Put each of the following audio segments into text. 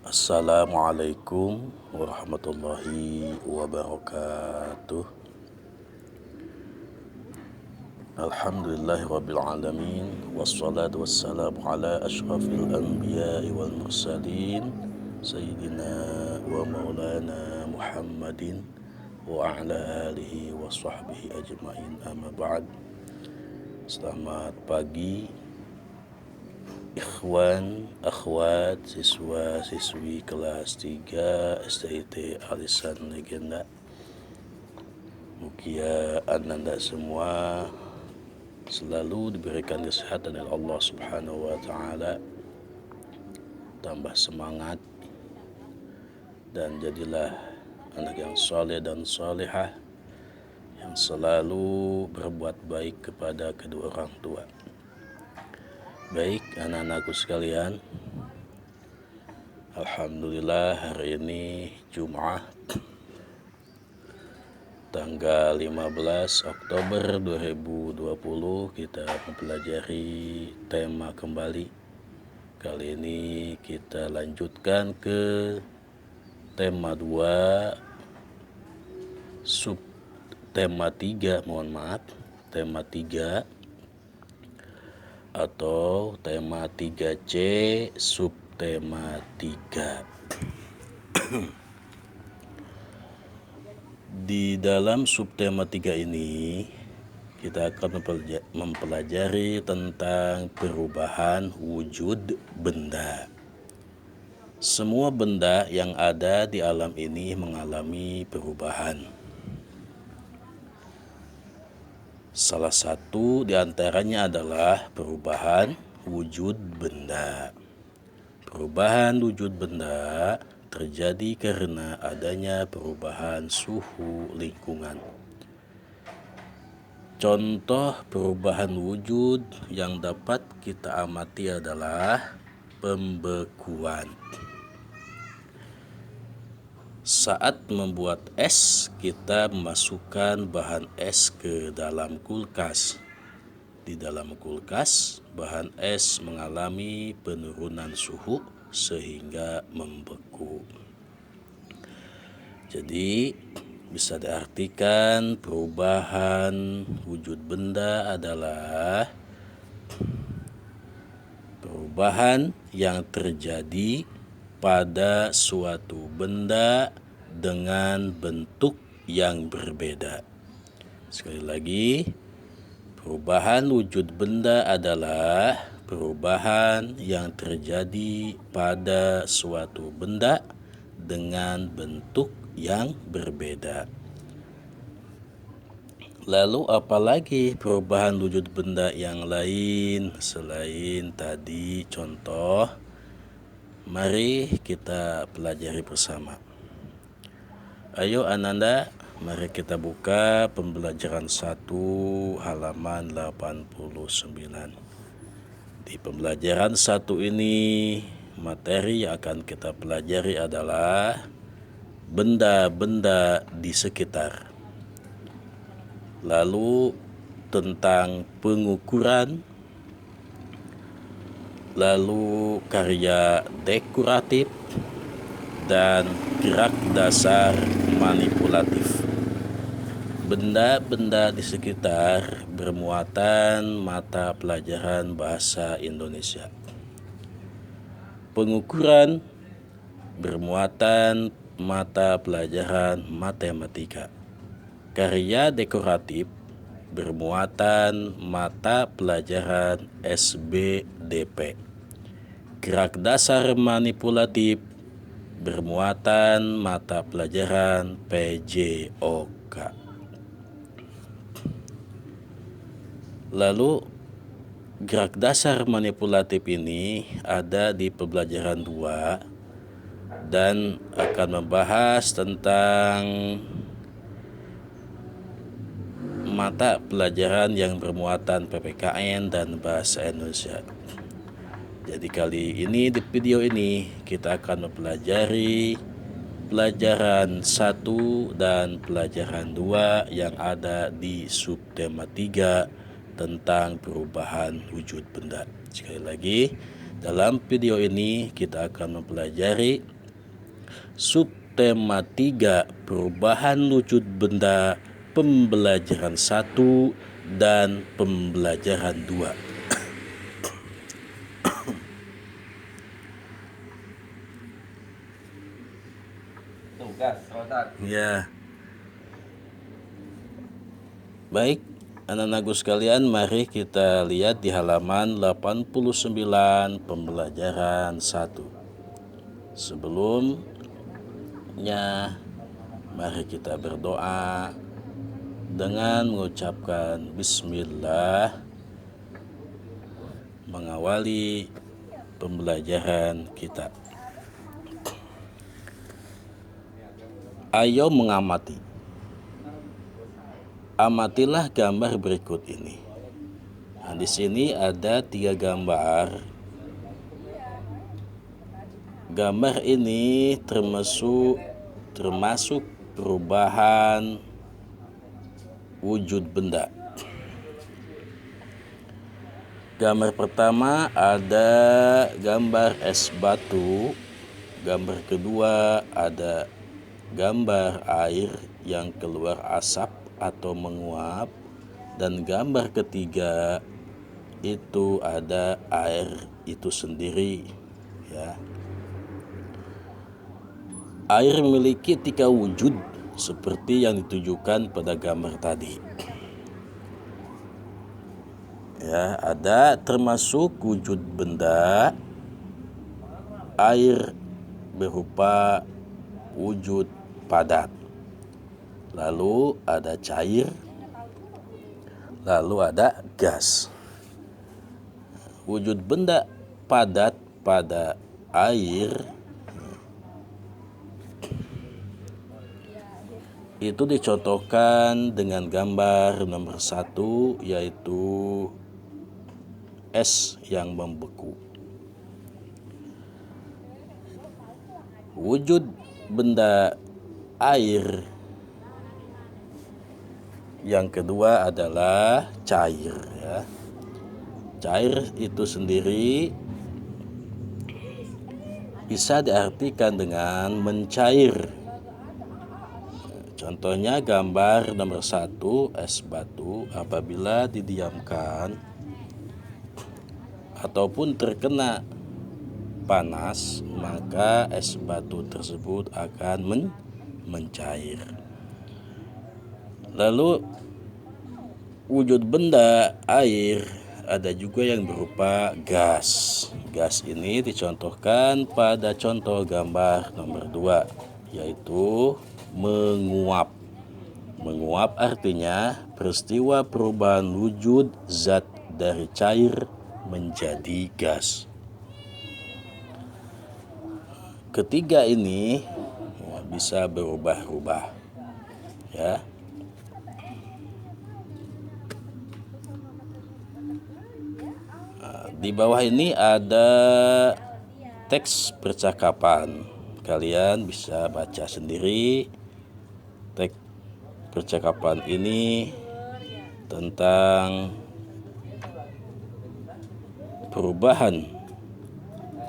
Assalamualaikum warahmatullahi wabarakatuh. Alhamdulillahirabbil alamin wassalatu wassalamu ala asyrafil anbiya'i wal mursalin sayyidina wa maulana Muhammadin wa ala alihi wa sahbihi ajmain, amma ba'd. Selamat pagi ikhwan, akhwat, siswa siswi kelas 3 STIT Alisan Legenda. Mugia ananda semua selalu diberikan kesehatan oleh Allah Subhanahu wa taala, tambah semangat dan jadilah anak yang soleh dan solehah yang selalu berbuat baik kepada kedua orang tua. Baik anak-anakku sekalian, alhamdulillah hari ini Jumat tanggal 15 Oktober 2020 kita mempelajari tema kembali. Kali ini kita lanjutkan ke tema 2 sub tema 3, tema 3 atau tema 3C subtema 3. Di dalam subtema 3 ini kita akan mempelajari tentang perubahan wujud benda. Semua benda yang ada di alam ini mengalami perubahan. Salah satu di antaranya adalah perubahan wujud benda. Perubahan wujud benda terjadi karena adanya perubahan suhu lingkungan. Contoh perubahan wujud yang dapat kita amati adalah pembekuan. Saat membuat es, kita memasukkan bahan es ke dalam kulkas. Di dalam kulkas, bahan es mengalami penurunan suhu sehingga membeku. Jadi, bisa diartikan perubahan wujud benda adalah perubahan yang terjadi pada suatu benda dengan bentuk yang berbeda. Sekali lagi, perubahan wujud benda adalah perubahan yang terjadi pada suatu benda dengan bentuk yang berbeda. Lalu apalagi perubahan wujud benda yang lain selain tadi contoh? Mari kita pelajari bersama. Ayo ananda, mari kita buka pembelajaran 1 halaman 89. Di pembelajaran 1 ini, materi yang akan kita pelajari adalah benda-benda di sekitar. Lalu tentang pengukuran, lalu karya dekoratif, dan gerak dasar manipulatif. Benda-benda di sekitar bermuatan mata pelajaran bahasa Indonesia. Pengukuran bermuatan mata pelajaran matematika. Karya dekoratif bermuatan mata pelajaran SBDP. Gerak dasar manipulatif bermuatan mata pelajaran PJOK. Lalu gerak dasar manipulatif ini ada di pembelajaran 2 dan akan membahas tentang mata pelajaran yang bermuatan PPKN dan bahasa Indonesia. Jadi kali ini di video ini kita akan mempelajari pelajaran 1 dan pelajaran 2 yang ada di subtema 3 tentang perubahan wujud benda. Sekali lagi, dalam video ini kita akan mempelajari Subtema 3, perubahan wujud benda, pembelajaran 1 dan pembelajaran 2. Ya. Baik, anak-anakku sekalian, mari kita lihat di halaman 89 pembelajaran 1. Sebelumnya, mari kita berdoa dengan mengucapkan bismillah mengawali pembelajaran kita. Ayo mengamati. Amatilah gambar berikut ini. Nah, di sini ada 3 gambar. Gambar ini termasuk perubahan wujud benda. Gambar pertama ada gambar es batu. Gambar kedua ada gambar air yang keluar asap atau menguap, dan gambar ketiga itu ada air itu sendiri, ya. Air memiliki 3 wujud seperti yang ditunjukkan pada gambar tadi. Ya, ada termasuk wujud benda. Air berupa wujud padat. Lalu ada cair. Lalu ada gas. Wujud benda padat pada air itu dicontohkan dengan gambar nomor 1, yaitu es yang membeku. Wujud benda air yang kedua adalah cair, ya. Cair itu sendiri bisa diartikan dengan mencair. Contohnya gambar nomor 1, es batu apabila didiamkan ataupun terkena panas, maka es batu tersebut akan mencair. Lalu wujud benda air ada juga yang berupa gas. Gas ini dicontohkan pada contoh gambar nomor 2, yaitu menguap. Menguap artinya peristiwa perubahan wujud zat dari cair menjadi gas. Ketiga ini bisa berubah-ubah, ya. Di bawah ini ada teks percakapan. Kalian bisa baca sendiri. Teks percakapan ini tentang perubahan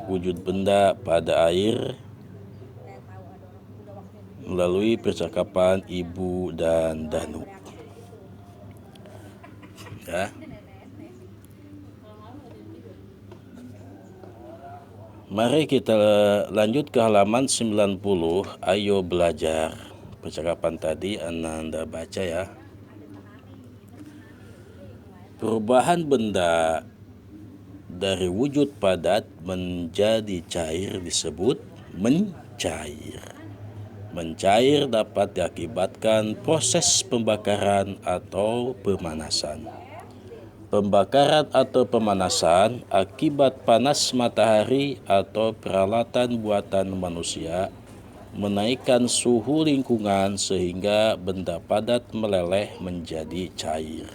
wujud benda pada air melalui percakapan Ibu dan Danu. Ya. Mari kita lanjut ke halaman 90. Ayo belajar. Percakapan tadi Anda baca, ya. Perubahan benda dari wujud padat menjadi cair disebut mencair. Mencair dapat diakibatkan proses pembakaran atau pemanasan. Pembakaran atau pemanasan akibat panas matahari atau peralatan buatan manusia menaikkan suhu lingkungan sehingga benda padat meleleh menjadi cair.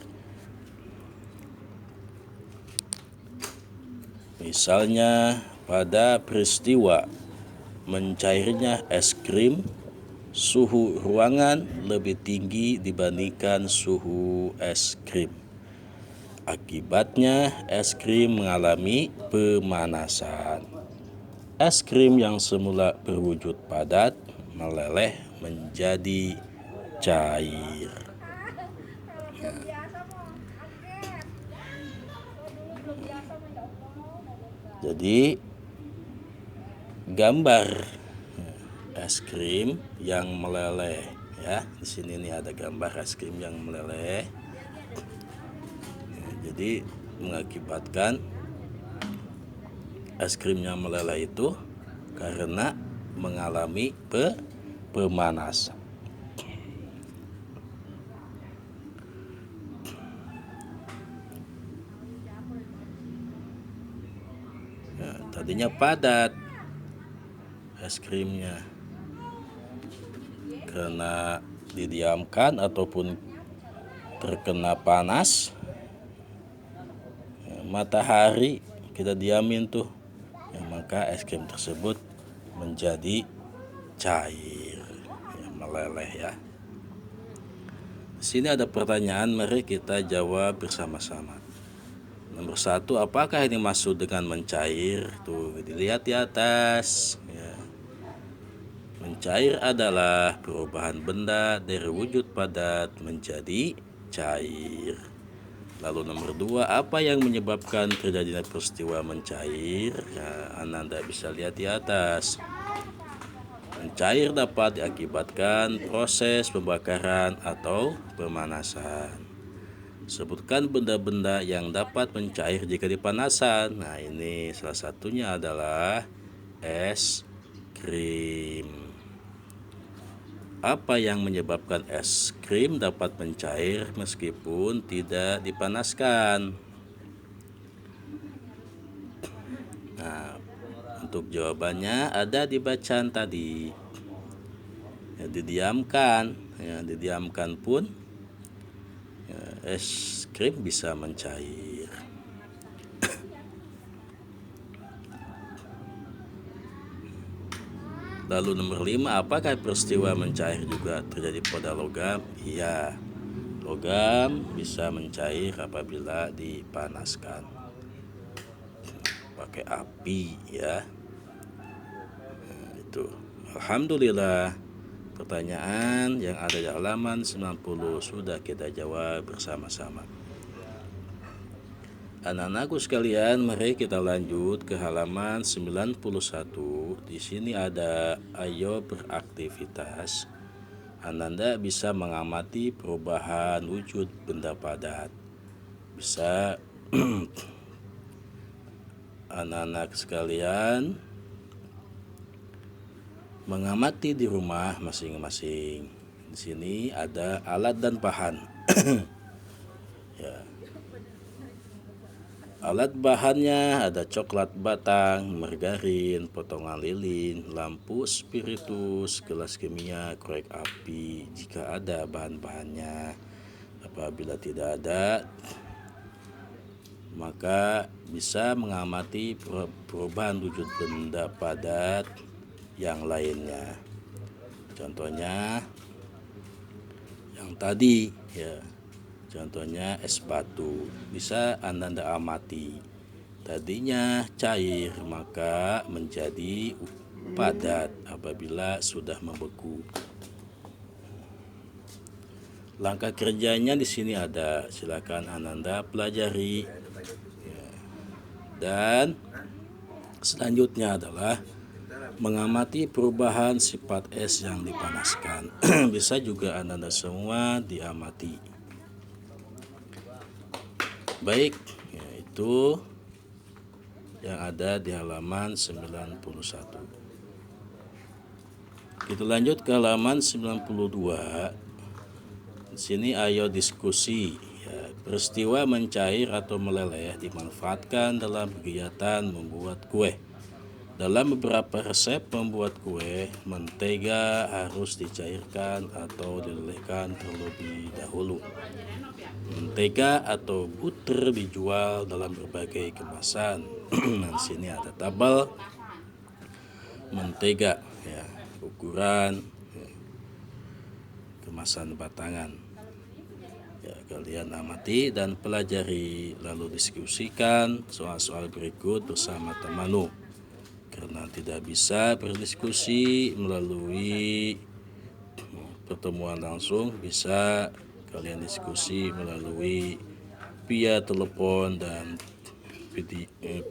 Misalnya pada peristiwa mencairnya es krim, suhu ruangan lebih tinggi dibandingkan suhu es krim. Akibatnya es krim mengalami pemanasan. Es krim yang semula berwujud padat meleleh menjadi cair. Jadi gambar es krim yang meleleh ya. Di sini nih ada gambar es krim yang meleleh. Jadi mengakibatkan es krim yang meleleh itu karena mengalami pemanasan. Nah, tadinya padat es krimnya, karena didiamkan ataupun terkena panas, matahari kita diamin tuh, maka es krim tersebut menjadi cair, meleleh ya. Di sini ada pertanyaan, mari kita jawab bersama-sama. Nomor 1, apakah ini maksud dengan mencair? Tuh, dilihat di atas ya. Mencair adalah perubahan benda dari wujud padat menjadi cair. Lalu nomor 2, apa yang menyebabkan terjadinya peristiwa mencair? Ya, Anda bisa lihat di atas. Mencair dapat diakibatkan proses pembakaran atau pemanasan. Sebutkan benda-benda yang dapat mencair jika dipanasan. Nah, ini salah satunya adalah es krim. Apa yang menyebabkan es krim dapat mencair meskipun tidak dipanaskan? Nah, untuk jawabannya ada di bacaan tadi. Ya, didiamkan pun es krim bisa mencair. Lalu nomor 5, apakah peristiwa mencair juga terjadi pada logam? Iya, logam bisa mencair apabila dipanaskan pakai api ya. Nah, itu. Alhamdulillah, pertanyaan yang ada di halaman 90 sudah kita jawab bersama-sama. Anak-anakku sekalian, mari kita lanjut ke halaman 91. Di sini ada ayo beraktivitas. Ananda bisa mengamati perubahan wujud benda padat. Bisa anak-anak sekalian mengamati di rumah masing-masing. Di sini ada alat dan bahan. Ya. Alat bahannya ada coklat batang, margarin, potongan lilin, lampu spiritus, gelas kimia, korek api jika ada bahan-bahannya. Apabila tidak ada, maka bisa mengamati perubahan wujud benda padat yang lainnya. Contohnya yang tadi ya. Contohnya es batu, bisa Anda amati. Tadinya cair, maka menjadi padat apabila sudah membeku. Langkah kerjanya di sini ada, silakan Anda pelajari. Dan selanjutnya adalah mengamati perubahan sifat es yang dipanaskan. Bisa juga Anda semua diamati. Baik, yaitu yang ada di halaman 91. Kita lanjut ke halaman 92. Di sini ayo diskusi. Ya, peristiwa mencair atau meleleh dimanfaatkan dalam kegiatan membuat kue. Dalam beberapa resep membuat kue, mentega harus dicairkan atau dilelehkan terlebih dahulu. Mentega atau butter dijual dalam berbagai kemasan. Nah, di sini ada tabel mentega, ya, ukuran, ya, kemasan batangan. Ya, kalian amati dan pelajari, lalu diskusikan soal-soal berikut bersama temanmu. Karena tidak bisa berdiskusi melalui pertemuan langsung, bisa kalian diskusi melalui via telepon dan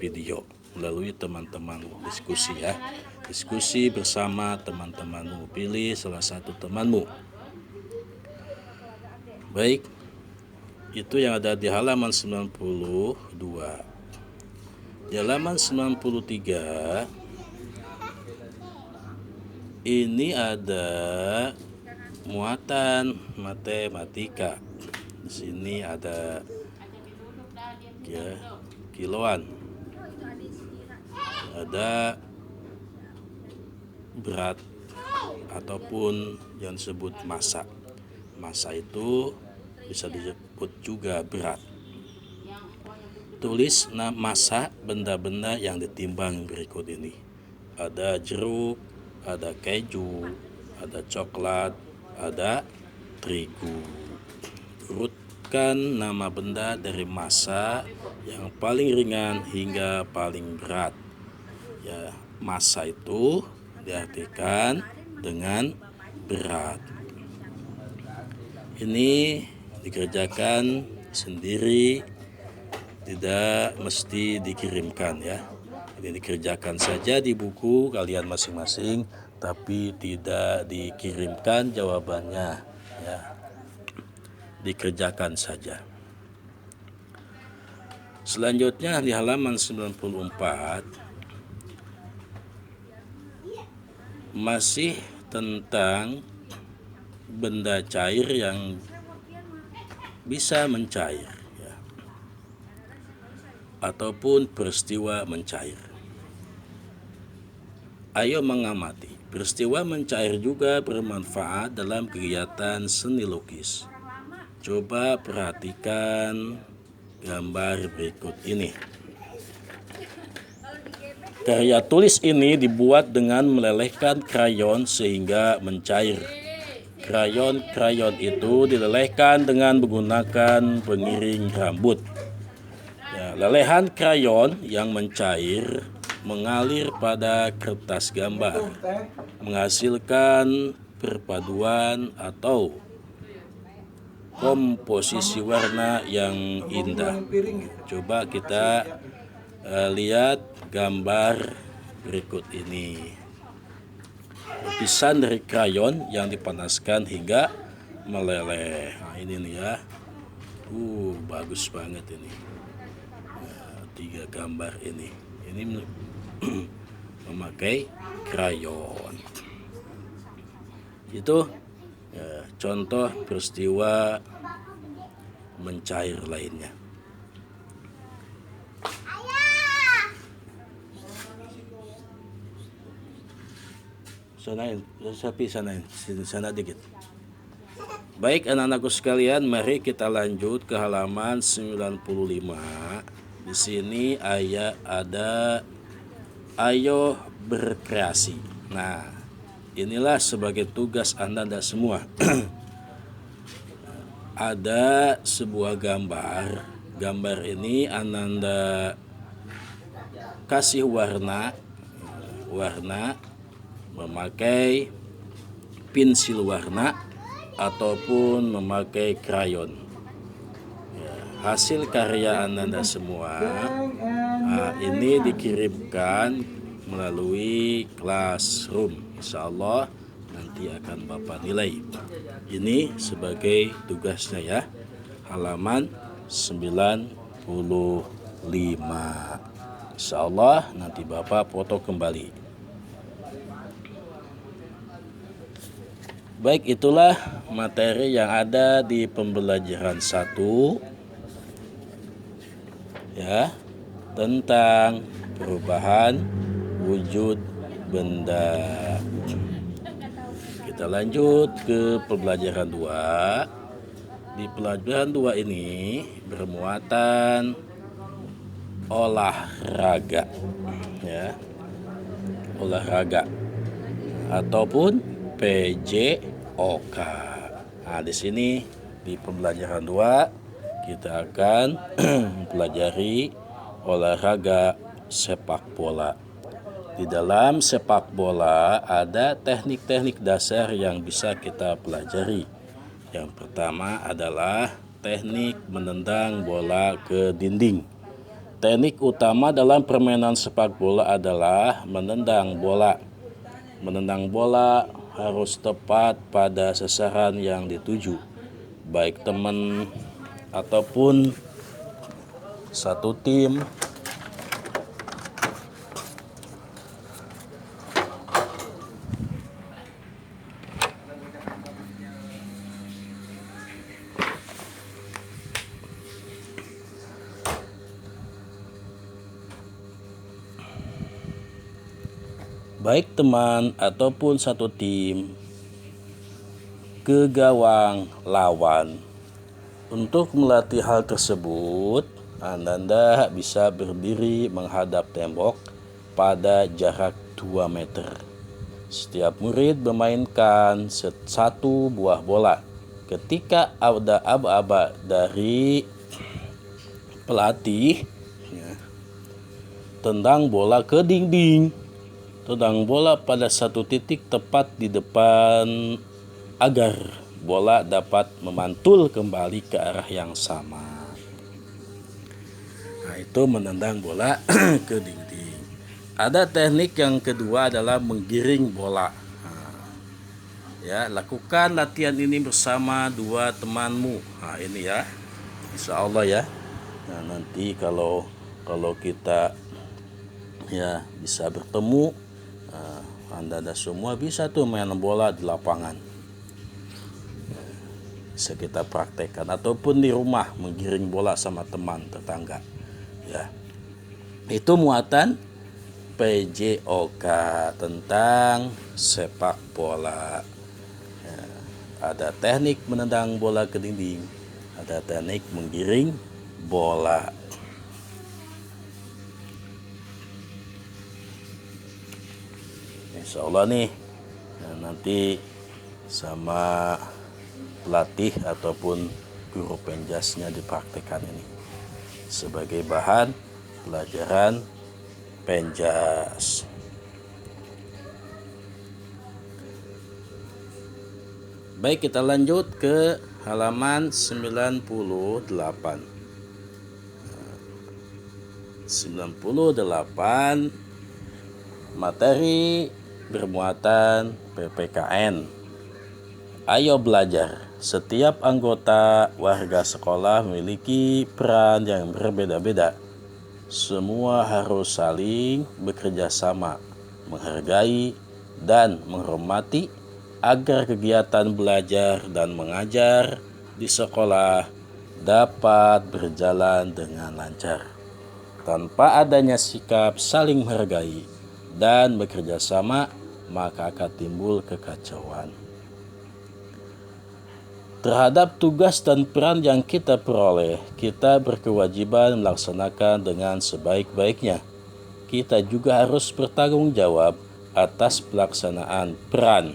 video melalui teman-teman diskusi ya. Diskusi bersama teman-temanmu, pilih salah satu temanmu. Baik, itu yang ada di halaman 92. Di halaman 93 ini ada muatan matematika. Di sini ada ya, kiloan, ada berat ataupun yang disebut massa. Massa itu bisa disebut juga berat. Tulis massa benda-benda yang ditimbang berikut ini. Ada jeruk, ada keju, ada coklat, ada terigu. Urutkan nama benda dari massa yang paling ringan hingga paling berat. Ya, massa itu diartikan dengan berat. Ini dikerjakan sendiri, tidak mesti dikirimkan ya. Ini dikerjakan saja di buku kalian masing-masing, tapi tidak dikirimkan jawabannya ya. Dikerjakan saja. Selanjutnya di halaman 94 masih tentang benda cair yang bisa mencair ya, ataupun peristiwa mencair. Ayo mengamati. Peristiwa mencair juga bermanfaat dalam kegiatan seni lukis. Coba perhatikan gambar berikut ini. Karya tulis ini dibuat dengan melelehkan krayon sehingga mencair. Krayon itu dilelehkan dengan menggunakan pengiring rambut. Ya, lelehan krayon yang mencair mengalir pada kertas gambar, menghasilkan perpaduan atau komposisi warna yang indah. Coba kita lihat gambar berikut ini. Lapisan dari krayon yang dipanaskan hingga meleleh. Nah, ini nih ya. Bagus banget ini. Nah, 3 gambar ini. Ini memakai krayon. Itu ya, contoh peristiwa mencair lainnya. Sana dikit. Baik anak-anakku sekalian, mari kita lanjut ke halaman 95. Di sini ada ayo berkreasi. Nah, inilah sebagai tugas Anda semua. Ada sebuah gambar. Gambar ini Ananda kasih warna memakai pensil warna ataupun memakai krayon. Ya, hasil karya Ananda semua ini dikirimkan melalui Classroom. Insya Allah nanti akan Bapak nilai. Ini sebagai tugasnya ya. Halaman 95. Insya Allah nanti Bapak foto kembali. Baik, itulah materi yang ada di pembelajaran 1 ya, tentang perubahan wujud benda. Kita lanjut ke pembelajaran 2. Di pelajaran 2 ini bermuatan olahraga ya. Olahraga ataupun PJOK. Nah, di sini di pembelajaran 2 kita akan mempelajari olahraga sepak bola. Di dalam sepak bola ada teknik-teknik dasar yang bisa kita pelajari. Yang pertama adalah teknik menendang bola ke dinding. Teknik utama dalam permainan sepak bola adalah menendang bola. Menendang bola harus tepat pada sasaran yang dituju, baik teman ataupun satu tim. Baik teman ataupun satu tim ke gawang lawan. Untuk melatih hal tersebut, Anda bisa berdiri menghadap tembok pada jarak 2 meter. Setiap murid memainkan satu buah bola. Ketika ada aba-aba dari pelatih, tendang bola ke dinding. Tendang bola pada satu titik tepat di depan agar bola dapat memantul kembali ke arah yang sama. Nah, itu menendang bola ke dinding. Ada teknik yang kedua adalah menggiring bola. Ya, lakukan latihan ini bersama 2 temanmu. Nah, ini ya, insya Allah ya. Nah, nanti kalau kita ya bisa bertemu, Anda semua bisa tuh main bola di lapangan. Bisa kita praktekkan ataupun di rumah menggiring bola sama teman tetangga. Ya, itu muatan PJOK tentang sepak bola. Ya, ada teknik menendang bola ke dinding, ada teknik menggiring bola. Insya Allah nih, nanti sama pelatih ataupun guru penjasnya dipraktekkan ini sebagai bahan pelajaran penjas. Baik, kita lanjut ke halaman 98. 98 materi bermuatan PPKN. Ayo belajar. Setiap anggota warga sekolah memiliki peran yang berbeda-beda. Semua harus saling bekerja sama, menghargai dan menghormati agar kegiatan belajar dan mengajar di sekolah dapat berjalan dengan lancar. Tanpa adanya sikap saling menghargai dan bekerja sama, maka akan timbul kekacauan. Terhadap tugas dan peran yang kita peroleh, kita berkewajiban melaksanakan dengan sebaik-baiknya. Kita juga harus bertanggung jawab atas pelaksanaan peran.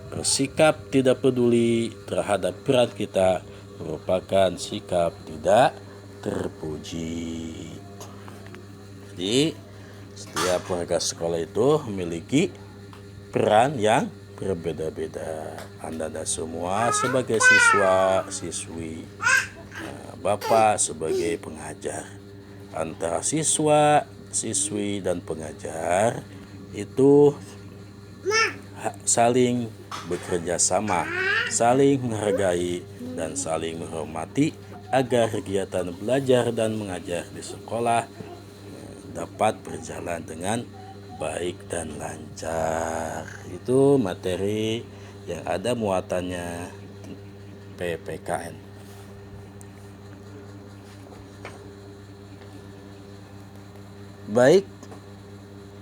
Bersikap tidak peduli terhadap peran kita merupakan sikap tidak terpuji. Jadi, setiap warga sekolah itu memiliki peran yang berbeda-beda. Anda semua sebagai siswa, siswi, Bapak sebagai pengajar. Antara siswa, siswi, dan pengajar itu saling bekerja sama, saling menghargai, dan saling menghormati agar kegiatan belajar dan mengajar di sekolah dapat berjalan dengan baik dan lancar. Itu materi yang ada muatannya PPKN. Baik,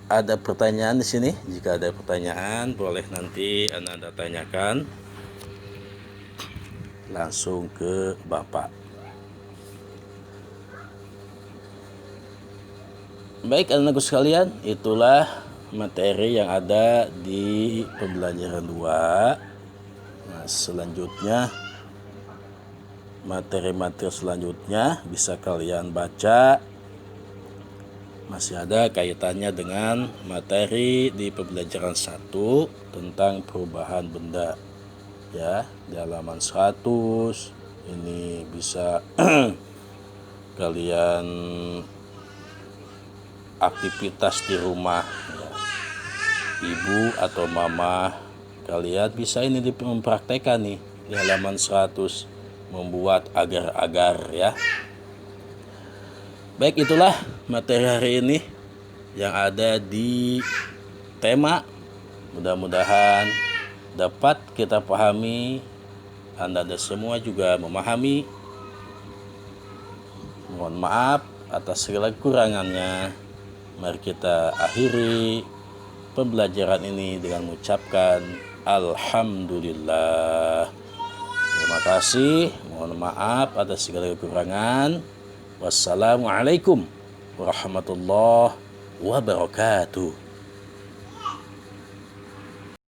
ada pertanyaan di sini. Jika ada pertanyaan, boleh nanti Anda tanyakan langsung ke Bapak. Baik, anak-anakku sekalian, itulah materi yang ada di pembelajaran 2. Nah, selanjutnya, materi-materi selanjutnya bisa kalian baca Masih ada kaitannya dengan materi di pembelajaran 1 tentang perubahan benda. Ya, di halaman 100 ini bisa kalian aktivitas di rumah ya. Ibu atau mama kalian bisa ini mempraktekkan nih di halaman 100 membuat agar-agar ya. Baik, itulah materi hari ini yang ada di tema. Mudah-mudahan dapat kita pahami, Anda semua juga memahami. Mohon maaf atas segala kekurangannya. Mari kita akhiri pembelajaran ini dengan mengucapkan Alhamdulillah. Terima kasih, mohon maaf atas segala kekurangan. Wassalamualaikum warahmatullahi wabarakatuh.